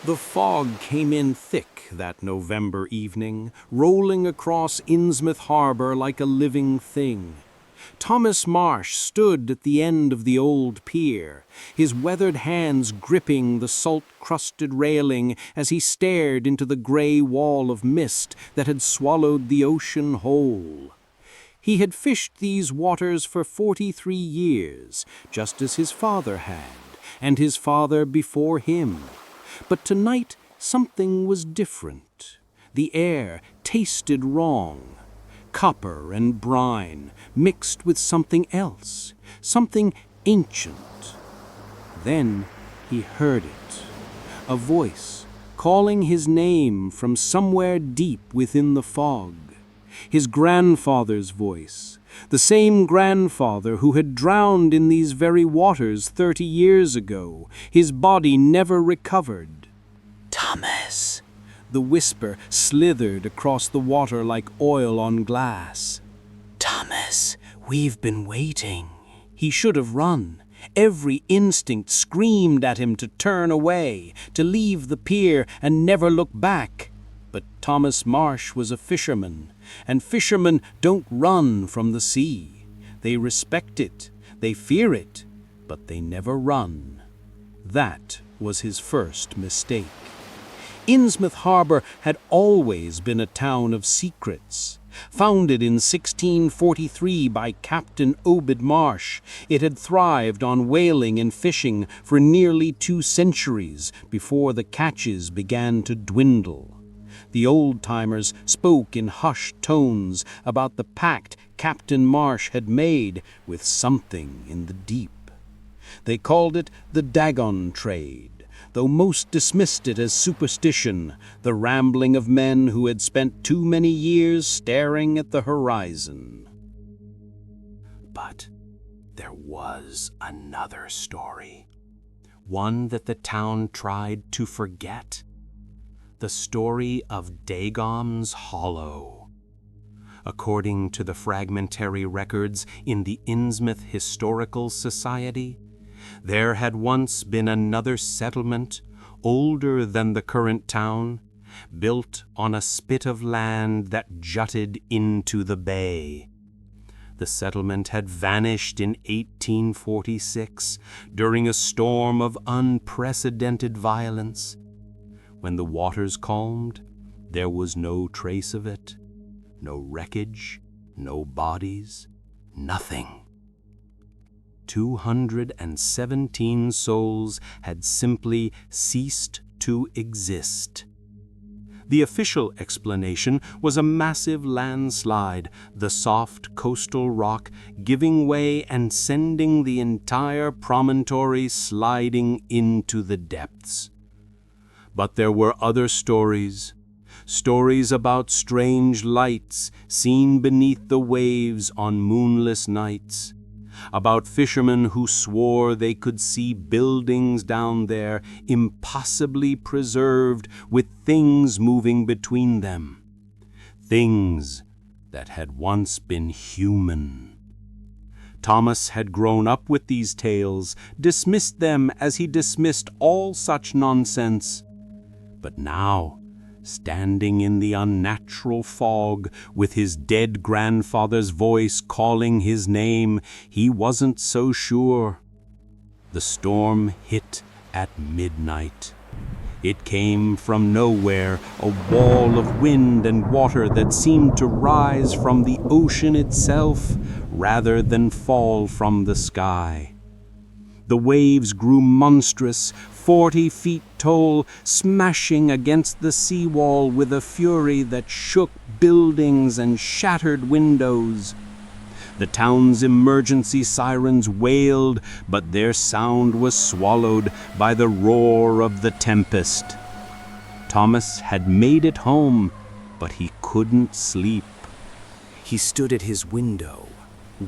The fog came in thick that November evening, rolling across Innsmouth Harbor like a living thing. Thomas Marsh stood at the end of the old pier, his weathered hands gripping the salt-crusted railing as he stared into the gray wall of mist that had swallowed the ocean whole. He had fished these waters for 43 years, just as his father had, and his father before him. But tonight something was different. The air tasted wrong. Copper and brine mixed with something else, something ancient. Then he heard it, a voice calling his name from somewhere deep within the fog. His grandfather's voice, the same grandfather who had drowned in these very waters 30 years ago, his body never recovered. "Thomas!" The whisper slithered across the water like oil on glass. "Thomas, we've been waiting." He should have run. Every instinct screamed at him to turn away, to leave the pier and never look back. But Thomas Marsh was a fisherman, and fishermen don't run from the sea. They respect it, they fear it, but they never run. That was his first mistake. Innsmouth Harbor had always been a town of secrets. Founded in 1643 by Captain Obed Marsh, it had thrived on whaling and fishing for nearly 2 centuries before the catches began to dwindle. The old-timers spoke in hushed tones about the pact Captain Marsh had made with something in the deep. They called it the Dagon trade, though most dismissed it as superstition, the rambling of men who had spent too many years staring at the horizon. But there was another story, one that the town tried to forget. The story of Dagon's Hollow. According to the fragmentary records in the Innsmouth Historical Society, there had once been another settlement, older than the current town, built on a spit of land that jutted into the bay. The settlement had vanished in 1846 during a storm of unprecedented violence. When the waters calmed, there was no trace of it, no wreckage, no bodies, nothing. 217 souls had simply ceased to exist. The official explanation was a massive landslide, the soft coastal rock giving way and sending the entire promontory sliding into the depths. But there were other stories about strange lights seen beneath the waves on moonless nights, about fishermen who swore they could see buildings down there impossibly preserved with things moving between them, things that had once been human. Thomas had grown up with these tales, dismissed them as he dismissed all such nonsense. But now, standing in the unnatural fog, with his dead grandfather's voice calling his name, he wasn't so sure. The storm hit at midnight. It came from nowhere, a wall of wind and water that seemed to rise from the ocean itself rather than fall from the sky. The waves grew monstrous, 40 feet tall, smashing against the seawall with a fury that shook buildings and shattered windows. The town's emergency sirens wailed, but their sound was swallowed by the roar of the tempest. Thomas had made it home, but he couldn't sleep. He stood at his window,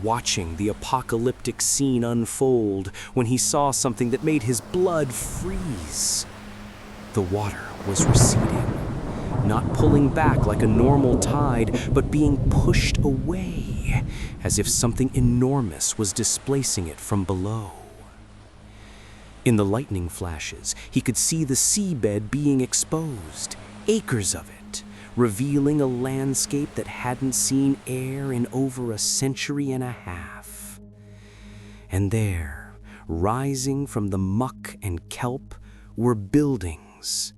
watching the apocalyptic scene unfold, when he saw something that made his blood freeze. The water was receding, not pulling back like a normal tide, but being pushed away, as if something enormous was displacing it from below. In the lightning flashes, he could see the seabed being exposed, acres of it, revealing a landscape that hadn't seen air in over a century and a half. And there, rising from the muck and kelp, were buildings.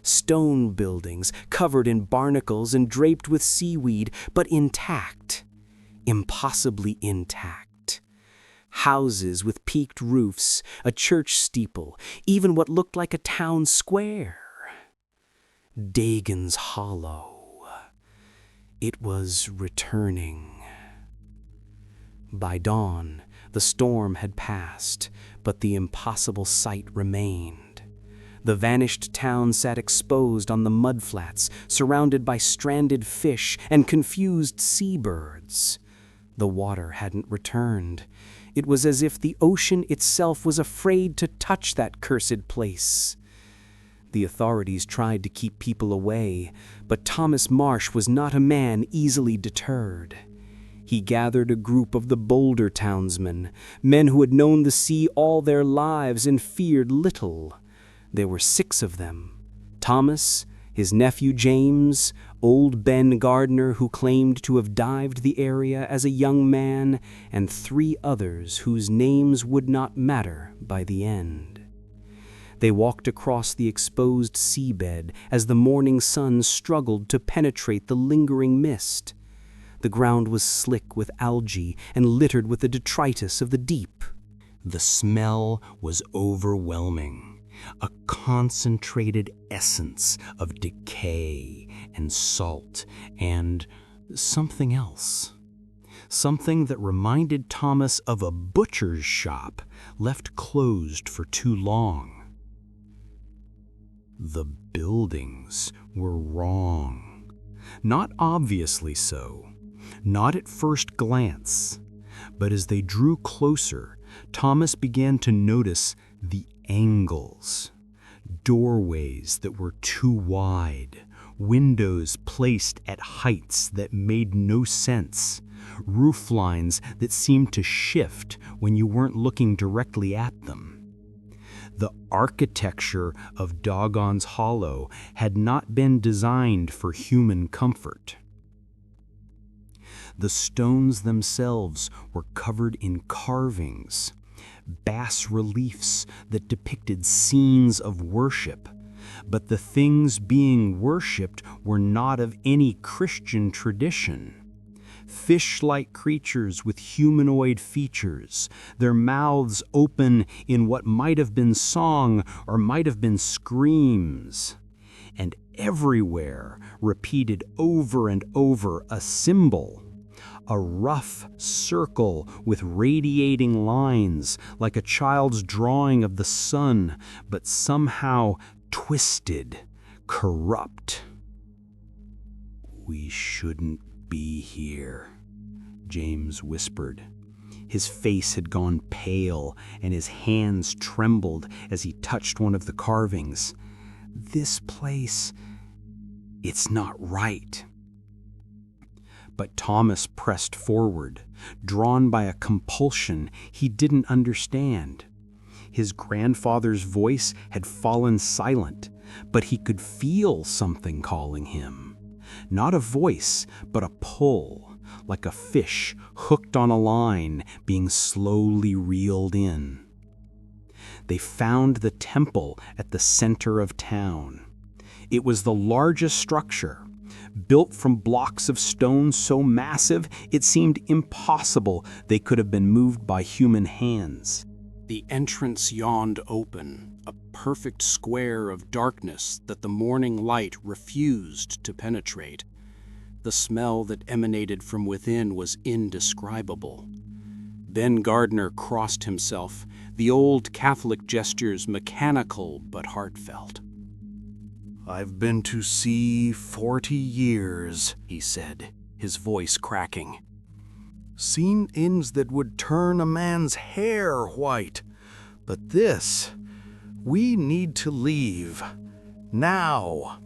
Stone buildings covered in barnacles and draped with seaweed, but intact, impossibly intact. Houses with peaked roofs, a church steeple, even what looked like a town square. Dagon's Hollow. It was returning. By dawn, the storm had passed, but the impossible sight remained. The vanished town sat exposed on the mudflats, surrounded by stranded fish and confused seabirds. The water hadn't returned. It was as if the ocean itself was afraid to touch that cursed place. The authorities tried to keep people away, but Thomas Marsh was not a man easily deterred. He gathered a group of the bolder townsmen, men who had known the sea all their lives and feared little. There were 6 of them: Thomas, his nephew James, old Ben Gardner, who claimed to have dived the area as a young man, and 3 others whose names would not matter by the end. They walked across the exposed seabed as the morning sun struggled to penetrate the lingering mist. The ground was slick with algae and littered with the detritus of the deep. The smell was overwhelming, a concentrated essence of decay and salt and something else. Something that reminded Thomas of a butcher's shop left closed for too long. The buildings were wrong. Not obviously so, not at first glance, but as they drew closer, Thomas began to notice the angles. Doorways that were too wide, windows placed at heights that made no sense, roof lines that seemed to shift when you weren't looking directly at them. The architecture of Dagon's Hollow had not been designed for human comfort. The stones themselves were covered in carvings, bas-reliefs that depicted scenes of worship, but the things being worshipped were not of any Christian tradition. Fish-like creatures with humanoid features, their mouths open in what might have been song or might have been screams. And everywhere repeated over and over a symbol, a rough circle with radiating lines like a child's drawing of the sun, but somehow twisted, corrupt. "We shouldn't be here," James whispered. His face had gone pale, and his hands trembled as he touched one of the carvings. "This place, it's not right." But Thomas pressed forward, drawn by a compulsion he didn't understand. His grandfather's voice had fallen silent, but he could feel something calling him. Not a voice, but a pull, like a fish hooked on a line being slowly reeled in. They found the temple at the center of town. It was the largest structure, built from blocks of stone so massive it seemed impossible they could have been moved by human hands. The entrance yawned open, a perfect square of darkness that the morning light refused to penetrate. The smell that emanated from within was indescribable. Ben Gardner crossed himself, the old Catholic gestures mechanical but heartfelt. "I've been to sea 40 years, he said, his voice cracking. "Seen inns that would turn a man's hair white. But this, we need to leave. Now."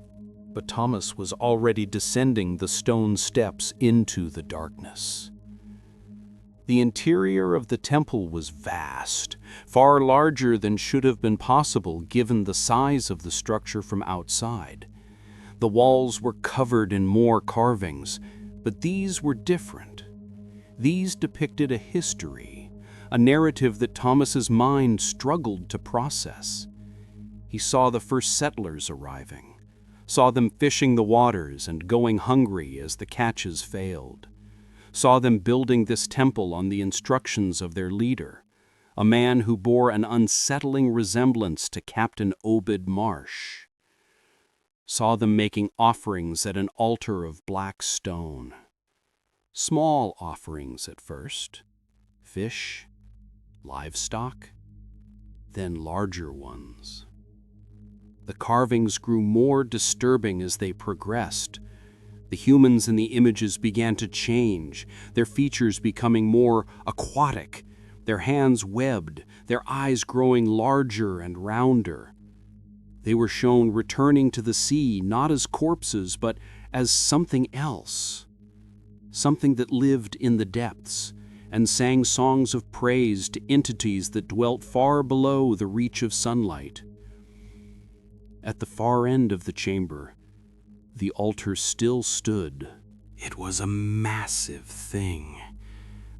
But Thomas was already descending the stone steps into the darkness. The interior of the temple was vast, far larger than should have been possible given the size of the structure from outside. The walls were covered in more carvings, but these were different. These depicted a history, a narrative that Thomas's mind struggled to process. He saw the first settlers arriving, saw them fishing the waters and going hungry as the catches failed, saw them building this temple on the instructions of their leader, a man who bore an unsettling resemblance to Captain Obed Marsh, saw them making offerings at an altar of black stone. Small offerings at first, fish, livestock, then larger ones. The carvings grew more disturbing as they progressed. The humans in the images began to change, their features becoming more aquatic, their hands webbed, their eyes growing larger and rounder. They were shown returning to the sea not as corpses, but as something else, something that lived in the depths and sang songs of praise to entities that dwelt far below the reach of sunlight. At the far end of the chamber, the altar still stood. It was a massive thing,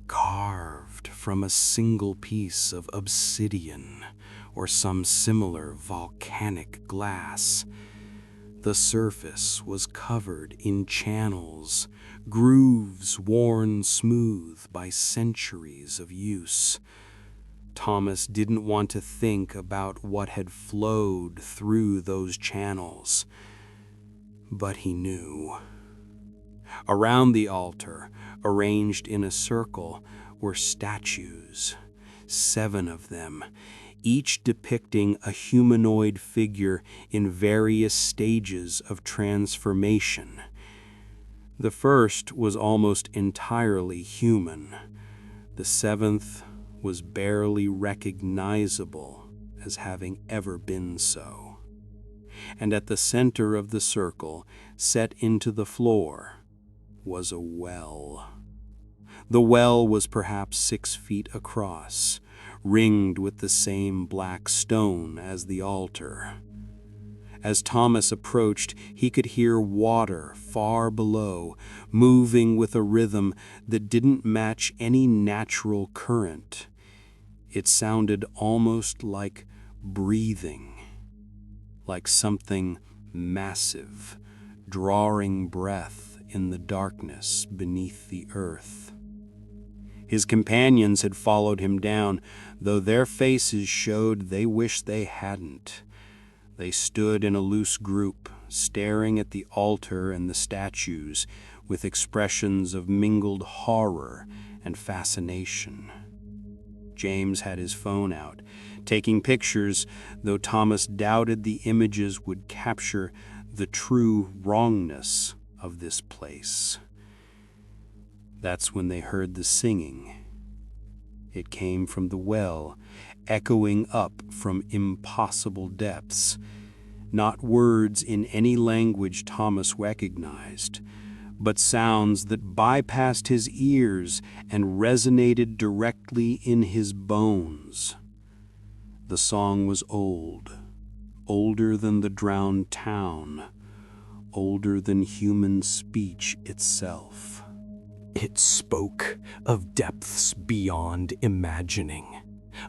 carved from a single piece of obsidian or some similar volcanic glass. The surface was covered in channels, grooves worn smooth by centuries of use. Thomas didn't want to think about what had flowed through those channels, but he knew. Around the altar, arranged in a circle, were statues, 7 of them, each depicting a humanoid figure in various stages of transformation. The first was almost entirely human. The 7th was barely recognizable as having ever been so. And at the center of the circle, set into the floor, was a well. The well was perhaps 6 feet across, ringed with the same black stone as the altar. As Thomas approached, he could hear water far below, moving with a rhythm that didn't match any natural current. It sounded almost like breathing, like something massive, drawing breath in the darkness beneath the earth. His companions had followed him down, though their faces showed they wished they hadn't. They stood in a loose group, staring at the altar and the statues with expressions of mingled horror and fascination. James had his phone out, taking pictures, though Thomas doubted the images would capture the true wrongness of this place. That's when they heard the singing. It came from the well, echoing up from impossible depths. Not words in any language Thomas recognized, but sounds that bypassed his ears and resonated directly in his bones. The song was old, older than the drowned town, older than human speech itself. It spoke of depths beyond imagining,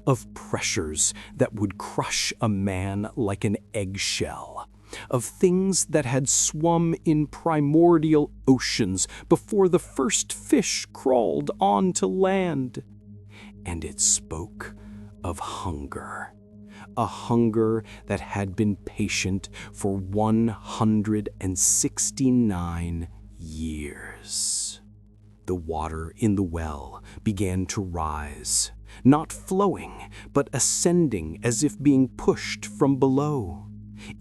of pressures that would crush a man like an eggshell, of things that had swum in primordial oceans before the first fish crawled onto land. And it spoke of hunger, a hunger that had been patient for 169 years. The water in the well began to rise, not flowing, but ascending as if being pushed from below.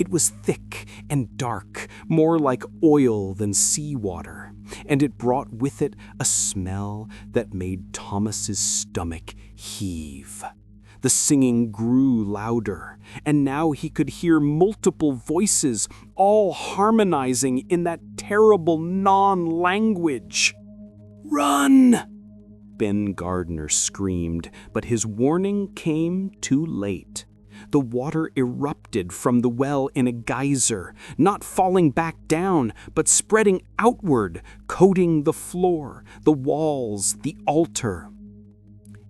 It was thick and dark, more like oil than seawater, and it brought with it a smell that made Thomas's stomach heave. The singing grew louder, and now he could hear multiple voices, all harmonizing in that terrible non-language. "Run!" Ben Gardner screamed, but his warning came too late. The water erupted from the well in a geyser, not falling back down, but spreading outward, coating the floor, the walls, the altar.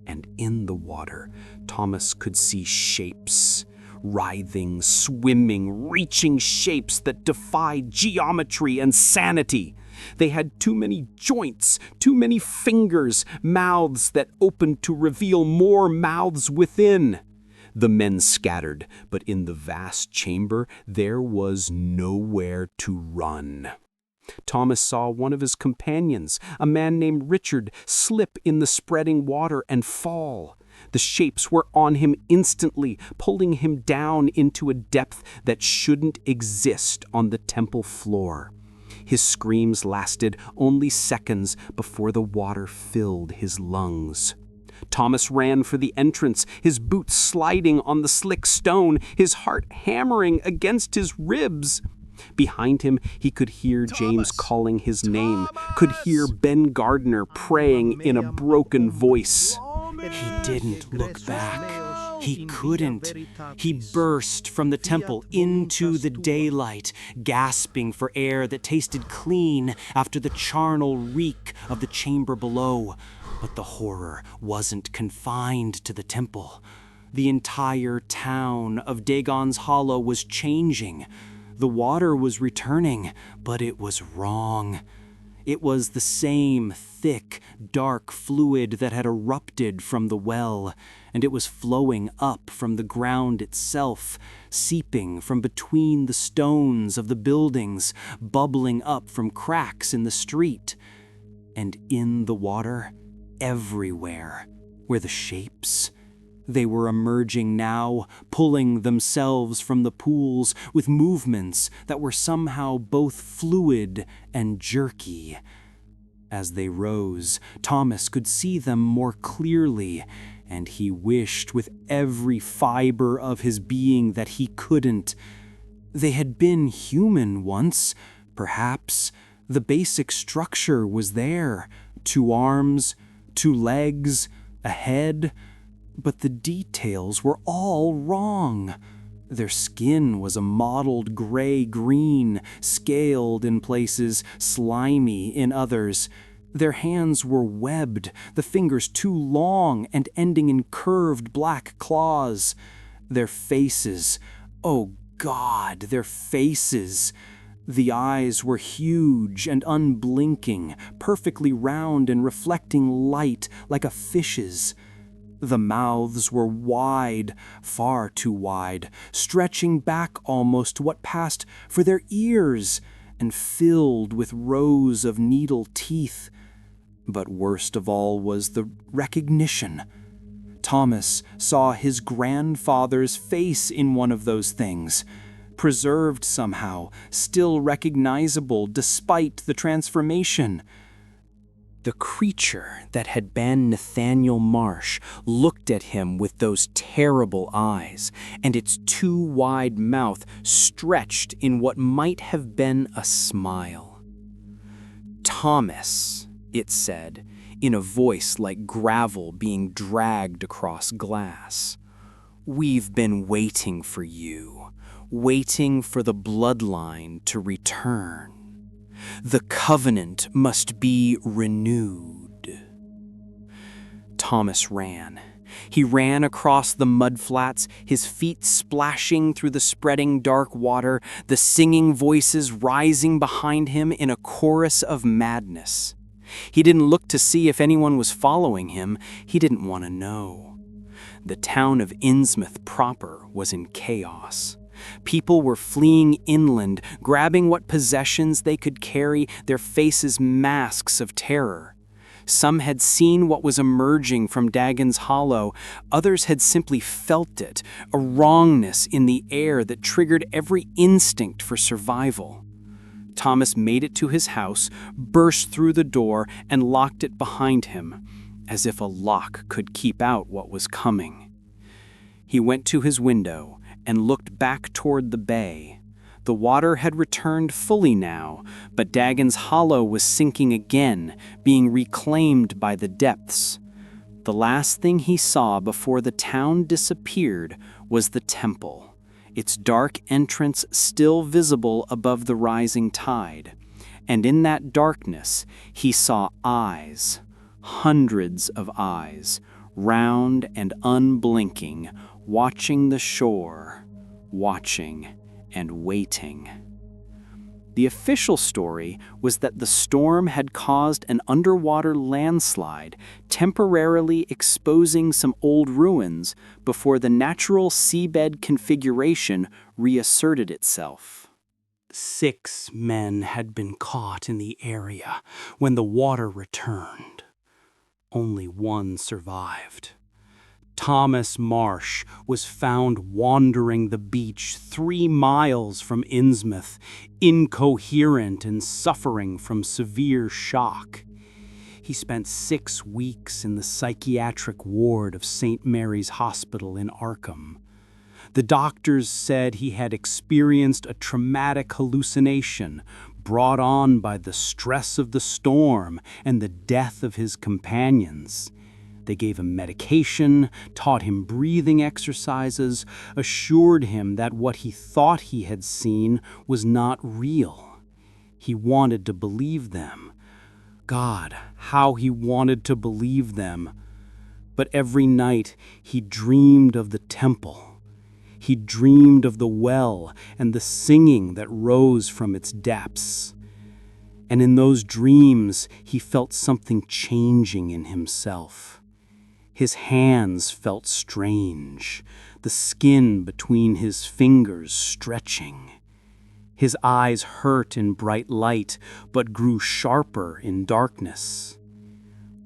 And in the water, Thomas could see shapes, writhing, swimming, reaching shapes that defied geometry and sanity. They had too many joints, too many fingers, mouths that opened to reveal more mouths within. The men scattered, but in the vast chamber there was nowhere to run. Thomas saw one of his companions, a man named Richard, slip in the spreading water and fall. The shapes were on him instantly, pulling him down into a depth that shouldn't exist on the temple floor. His screams lasted only seconds before the water filled his lungs. Thomas ran for the entrance, his boots sliding on the slick stone, his heart hammering against his ribs. Behind him, he could hear James calling his name, could hear Ben Gardner praying in a broken voice. He didn't look back. He couldn't. He burst from the temple into the daylight, gasping for air that tasted clean after the charnel reek of the chamber below. But the horror wasn't confined to the temple. The entire town of Dagon's Hollow was changing. The water was returning, but it was wrong. It was the same thick, dark fluid that had erupted from the well, and it was flowing up from the ground itself, seeping from between the stones of the buildings, bubbling up from cracks in the street. And in the water, everywhere, were the shapes. They were emerging now, pulling themselves from the pools with movements that were somehow both fluid and jerky. As they rose, Thomas could see them more clearly, and he wished with every fiber of his being that he couldn't. They had been human once, perhaps. The basic structure was there: 2 arms, 2 legs, a head. But the details were all wrong. Their skin was a mottled gray-green, scaled in places, slimy in others. Their hands were webbed, the fingers too long and ending in curved black claws. Their faces, oh God, their faces! The eyes were huge and unblinking, perfectly round and reflecting light like a fish's. The mouths were wide, far too wide, stretching back almost to what passed for their ears, and filled with rows of needle teeth. But worst of all was the recognition. Thomas saw his grandfather's face in one of those things, preserved somehow, still recognizable despite the transformation. The creature that had been Nathaniel Marsh looked at him with those terrible eyes, and its too wide mouth stretched in what might have been a smile. "Thomas," it said, in a voice like gravel being dragged across glass, "we've been waiting for you, waiting for the bloodline to return. The covenant must be renewed." Thomas ran. He ran across the mudflats, his feet splashing through the spreading dark water, the singing voices rising behind him in a chorus of madness. He didn't look to see if anyone was following him. He didn't want to know. The town of Innsmouth proper was in chaos. People were fleeing inland, grabbing what possessions they could carry, their faces masks of terror. Some had seen what was emerging from Dagon's Hollow. Others had simply felt it, a wrongness in the air that triggered every instinct for survival. Thomas made it to his house, burst through the door, and locked it behind him, as if a lock could keep out what was coming. He went to his window and looked back toward the bay. The water had returned fully now, but Dagon's Hollow was sinking again, being reclaimed by the depths. The last thing he saw before the town disappeared was the temple, its dark entrance still visible above the rising tide. And in that darkness, he saw eyes, hundreds of eyes, round and unblinking, watching the shore, watching and waiting. The official story was that the storm had caused an underwater landslide, temporarily exposing some old ruins before the natural seabed configuration reasserted itself. 6 men had been caught in the area when the water returned. Only one survived. Thomas Marsh was found wandering the beach 3 miles from Innsmouth, incoherent and suffering from severe shock. He spent 6 weeks in the psychiatric ward of St. Mary's Hospital in Arkham. The doctors said he had experienced a traumatic hallucination brought on by the stress of the storm and the death of his companions. They gave him medication, taught him breathing exercises, assured him that what he thought he had seen was not real. He wanted to believe them. God, how he wanted to believe them. But every night he dreamed of the temple. He dreamed of the well and the singing that rose from its depths. And in those dreams, he felt something changing in himself. His hands felt strange, the skin between his fingers stretching. His eyes hurt in bright light, but grew sharper in darkness.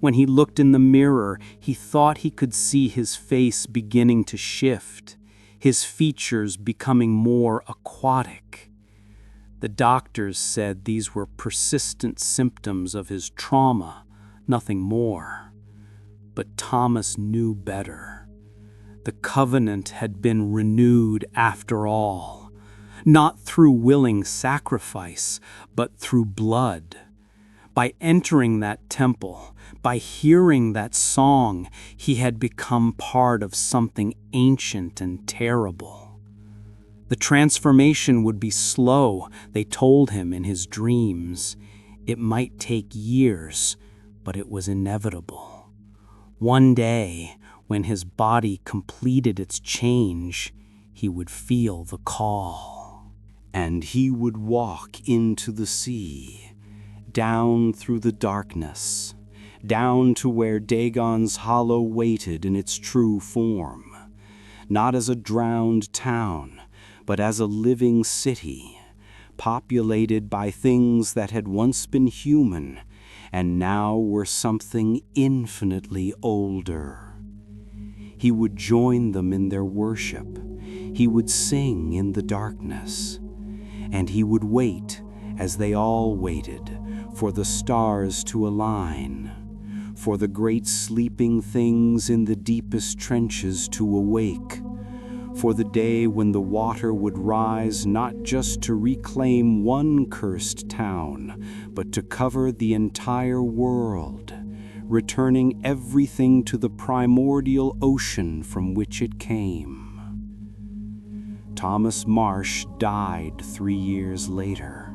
When he looked in the mirror, he thought he could see his face beginning to shift, his features becoming more aquatic. The doctors said these were persistent symptoms of his trauma, nothing more. But Thomas knew better. The covenant had been renewed after all, not through willing sacrifice, but through blood. By entering that temple, by hearing that song, he had become part of something ancient and terrible. The transformation would be slow, they told him in his dreams. It might take years, but it was inevitable. One day, when his body completed its change, he would feel the call. And he would walk into the sea, down through the darkness, down to where Dagon's hollow waited in its true form, not as a drowned town, but as a living city, populated by things that had once been human, and now were something infinitely older. He would join them in their worship. He would sing in the darkness. And he would wait, as they all waited, for the stars to align, for the great sleeping things in the deepest trenches to awake, for the day when the water would rise not just to reclaim one cursed town, but to cover the entire world, returning everything to the primordial ocean from which it came. Thomas Marsh died 3 years later,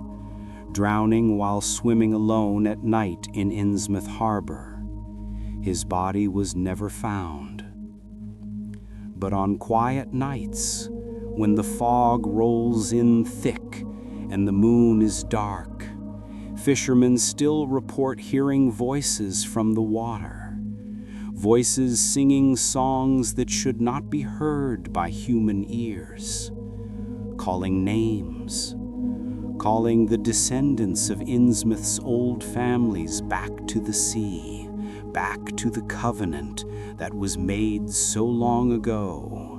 drowning while swimming alone at night in Innsmouth Harbor. His body was never found. But on quiet nights, when the fog rolls in thick and the moon is dark, fishermen still report hearing voices from the water, voices singing songs that should not be heard by human ears, calling names, calling the descendants of Innsmouth's old families back to the sea, back to the covenant that was made so long ago.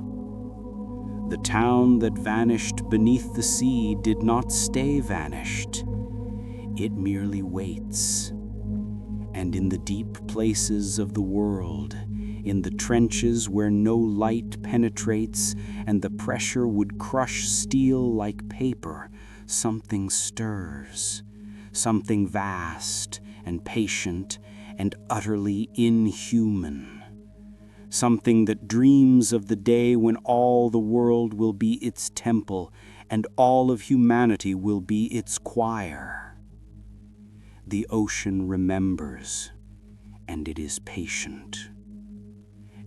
The town that vanished beneath the sea did not stay vanished. It merely waits. And in the deep places of the world, in the trenches where no light penetrates and the pressure would crush steel like paper, something stirs, something vast and patient and utterly inhuman. something that dreams of the day when all the world will be its temple and all of humanity will be its choir. The ocean remembers, and it is patient.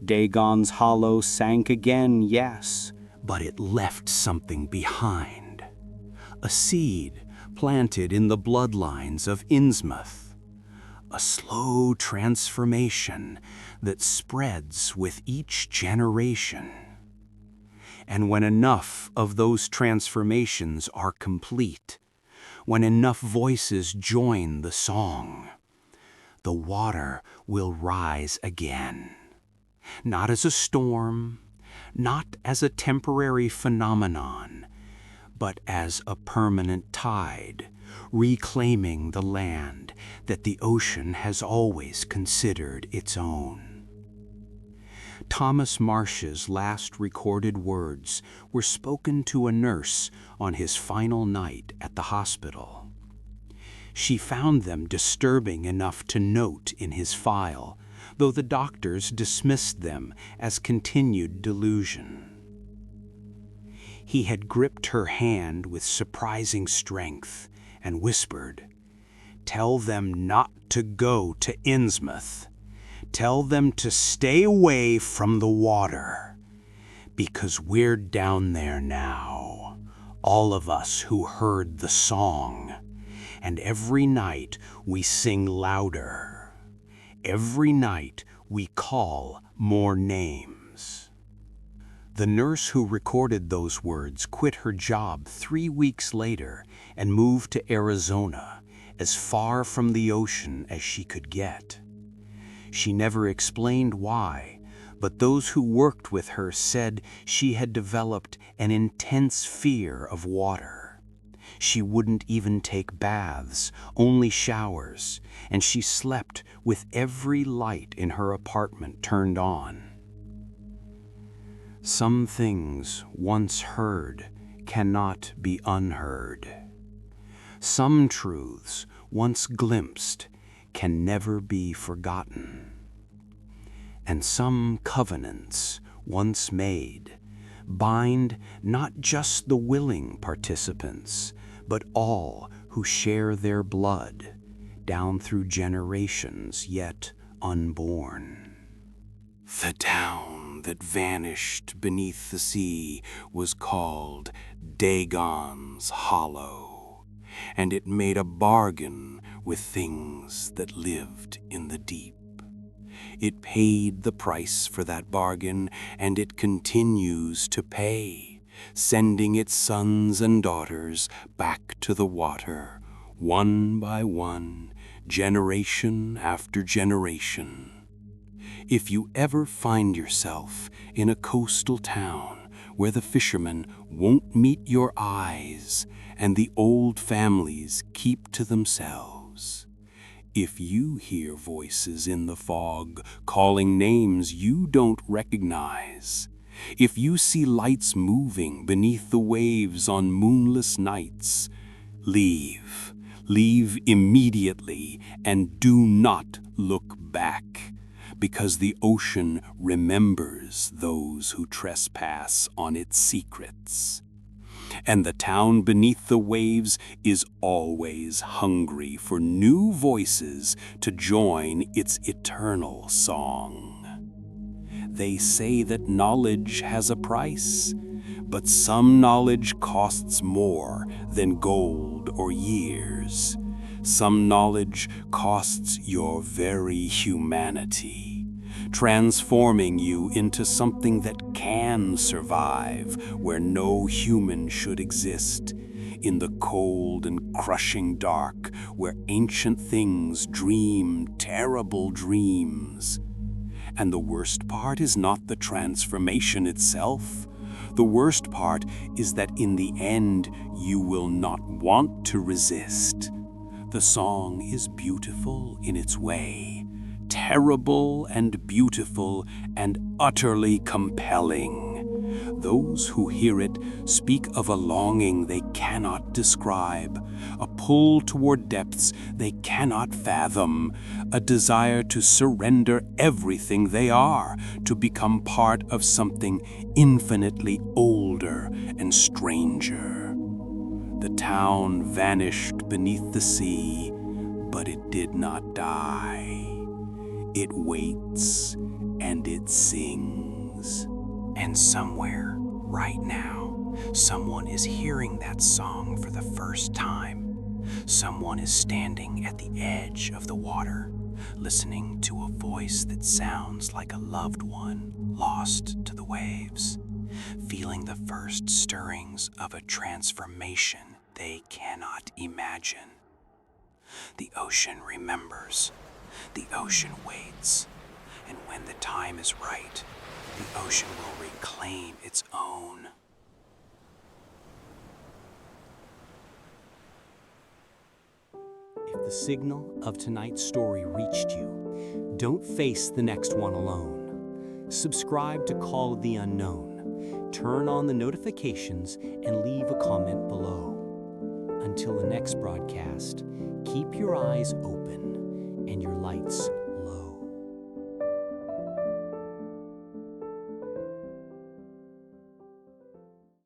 Dagon's hollow sank again, yes, but it left something behind. A seed planted in the bloodlines of Innsmouth. A slow transformation that spreads with each generation. And when enough of those transformations are complete, when enough voices join the song, the water will rise again. Not as a storm, not as a temporary phenomenon, but as a permanent tide, reclaiming the land that the ocean has always considered its own. Thomas Marsh's last recorded words were spoken to a nurse on his final night at the hospital. She found them disturbing enough to note in his file, though the doctors dismissed them as continued delusion. He had gripped her hand with surprising strength and whispered, "Tell them not to go to Innsmouth. Tell them to stay away from the water, because we're down there now, all of us who heard the song, and every night we sing louder. Every night we call more names." The nurse who recorded those words quit her job 3 weeks later and moved to Arizona, as far from the ocean as she could get. She never explained why, but those who worked with her said she had developed an intense fear of water. She wouldn't even take baths, only showers, and she slept with every light in her apartment turned on. Some things once heard cannot be unheard. Some truths once glimpsed can never be forgotten. And some covenants once made bind not just the willing participants, but all who share their blood down through generations yet unborn. The town that vanished beneath the sea was called Dagon's Hollow, and it made a bargain with things that lived in the deep. It paid the price for that bargain, and it continues to pay, sending its sons and daughters back to the water, one by one, generation after generation. If you ever find yourself in a coastal town where the fishermen won't meet your eyes and the old families keep to themselves, if you hear voices in the fog calling names you don't recognize, if you see lights moving beneath the waves on moonless nights, leave. Leave immediately and do not look back, because the ocean remembers those who trespass on its secrets. And the town beneath the waves is always hungry for new voices to join its eternal song. They say that knowledge has a price, but some knowledge costs more than gold or years. Some knowledge costs your very humanity, transforming you into something that can survive where no human should exist, in the cold and crushing dark where ancient things dream terrible dreams. And the worst part is not the transformation itself. The worst part is that in the end you will not want to resist. The song is beautiful in its way, terrible and beautiful and utterly compelling. Those who hear it speak of a longing they cannot describe, a pull toward depths they cannot fathom, a desire to surrender everything they are, to become part of something infinitely older and stranger. The town vanished beneath the sea, but it did not die. It waits and it sings. And somewhere, right now, someone is hearing that song for the first time. Someone is standing at the edge of the water, listening to a voice that sounds like a loved one lost to the waves, feeling the first stirrings of a transformation they cannot imagine. The ocean remembers. The ocean waits. And when the time is right, the ocean will reclaim its own. If the signal of tonight's story reached you, don't face the next one alone. Subscribe to Call of the Unknown. Turn on the notifications and leave a comment below. Until the next broadcast, keep your eyes open and your lights